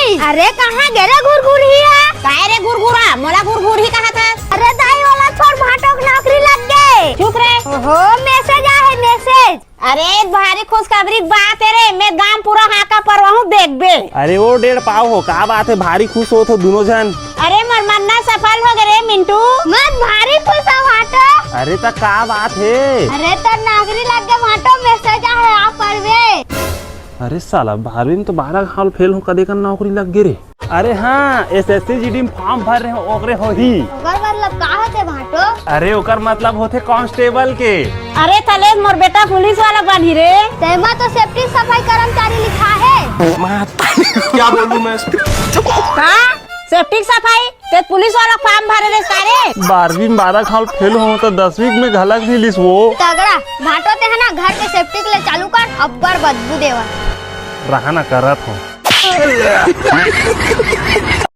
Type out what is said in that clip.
अरे कहाँ गेरे घुरघुरिया? काय रे घुरघुरा, मोला घुरघुर ही कहा था। अरे दाई वाला छोड़ भाटो की नौकरी लग गए। चुप रे। ओहो मैसेज आया है मैसेज। अरे भारी खुशखबरी बात है रे, मैं गांव पूरा हाका पर हूँ देख बे। अरे वो 1.5 पाव हो, का बात है, भारी खुश हो तो दोनों जन। अरे मोर मन्ना सफल हो गए मिंटू। मत भारी खुश हो भाटो। अरे तो का बात है? अरे तो नौकरी लग गए भाटो, मैसेज आया है आप पढ़वे। अरे साला 12वीं में तो 12 साल फेल हो, कदे का नौकरी लग गई रे। अरे हाँ, एसएससी जीडी में फॉर्म भर रहे हो, ओकरे हो ही। ओकर मतलब का होते भाटो? अरे ओकर मतलब होते कांस्टेबल के। अरे तले मोर बेटा पुलिस वाला बनी रे। तेमा तो सेफ्टी सफाई कर्मचारी लिखा है। क्या बोलूं मैं? का सेफ्टी सफाई ते पुलिस वाला फॉर्म भरे रे सारे। 12वीं में 12 साल फेल हो तो 10वीं में घलक भी लिस वो। तगड़ा भाटो ते है ना, घर के सेफ्टी के लिए चालू कर, अब्बर बदबू देवा। रहा ना करत हो।